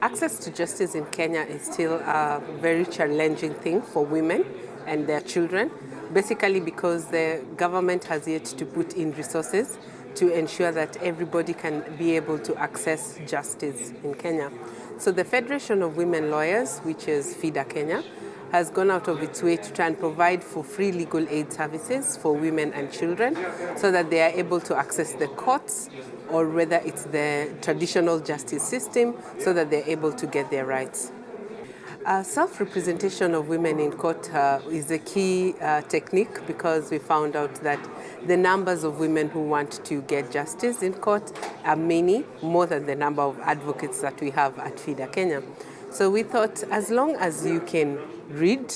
Access to justice in Kenya is still a very challenging thing for women and their children, basically because the government has yet to put in resources to ensure that everybody can be able to access justice in Kenya. So the Federation of Women Lawyers, which is FIDA Kenya, has gone out of its way to try and provide for free legal aid services for women and children so that they are able to access the courts, or whether it's the traditional justice system, so that they're able to get their rights. Self-representation of women in court is a key technique, because we found out that the numbers of women who want to get justice in court are many, more than the number of advocates that we have at FIDA Kenya. So we thought, as long as you can read,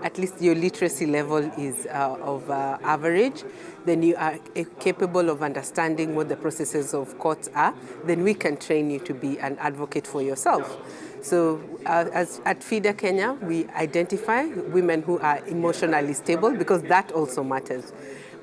at least your literacy level is of average, then you are capable of understanding what the processes of courts are, then we can train you to be an advocate for yourself. So at FIDA Kenya, we identify women who are emotionally stable, because that also matters.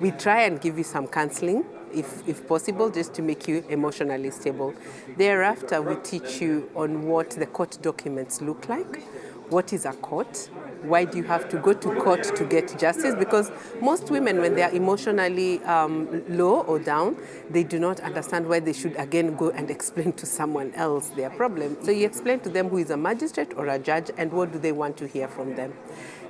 We try and give you some counseling, if possible, just to make you emotionally stable. Thereafter, we teach you on what the court documents look like. What is a court? Why do you have to go to court to get justice? Because most women, when they are emotionally low or down, they do not understand why they should again go and explain to someone else their problem. So you explain to them who is a magistrate or a judge and what do they want to hear from them.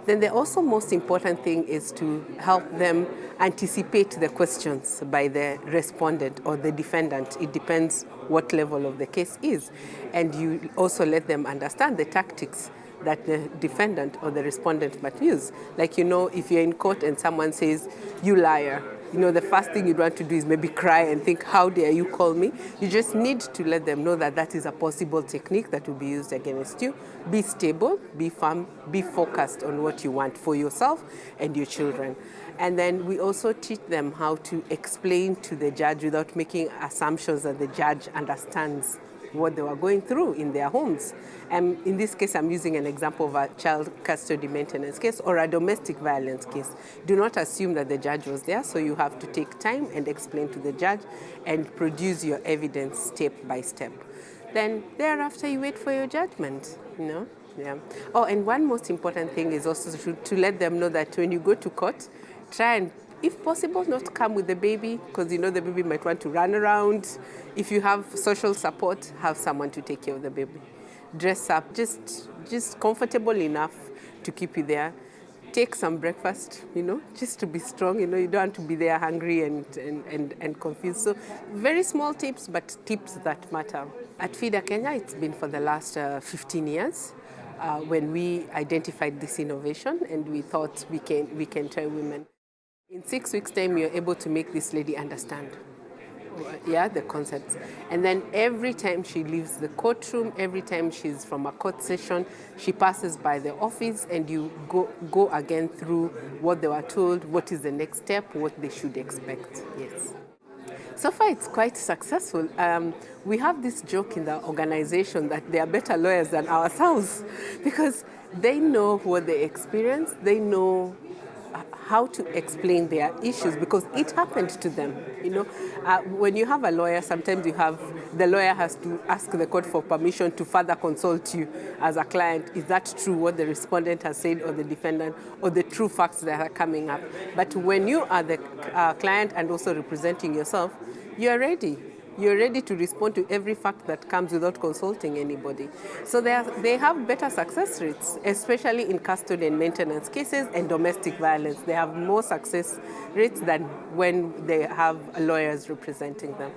Then the also most important thing is to help them anticipate the questions by the respondent or the defendant. It depends what level of the case is. And you also let them understand the tactics that the defendant or the respondent might use. Like, if you're in court and someone says, "You liar," the first thing you'd want to do is maybe cry and think, "How dare you call me?" You just need to let them know that that is a possible technique that will be used against you. Be stable, be firm, be focused on what you want for yourself and your children. And then we also teach them how to explain to the judge without making assumptions that the judge understands what they were going through in their homes. In this case, I'm using an example of a child custody maintenance case or a domestic violence case. Do not assume that the judge was there, so you have to take time and explain to the judge and produce your evidence step by step. Then thereafter, you wait for your judgment, Yeah. Oh, and one most important thing is also to let them know that when you go to court, try and, if possible, not come with the baby, because the baby might want to run around. If you have social support, have someone to take care of the baby. Dress up, just comfortable enough to keep you there. Take some breakfast, just to be strong. You don't want to be there hungry and confused. So very small tips, but tips that matter. At FIDA Kenya, it's been for the last 15 years. When we identified this innovation and we thought we can try women. In 6 weeks' time, you're able to make this lady understand, the concepts. And then every time she leaves the courtroom, every time she's from a court session, she passes by the office and you go again through what they were told, what is the next step, what they should expect. Yes. So far, it's quite successful. We have this joke in the organization that they are better lawyers than ourselves, because they know what they experience, they know how to explain their issues, because it happened to them. When you have a lawyer, sometimes the lawyer has to ask the court for permission to further consult you as a client. Is that true, what the respondent has said, or the defendant, or the true facts that are coming up? But when you are the client and also representing yourself, you are ready. You're ready to respond to every fact that comes without consulting anybody. So they have better success rates, especially in custody and maintenance cases and domestic violence. They have more success rates than when they have lawyers representing them.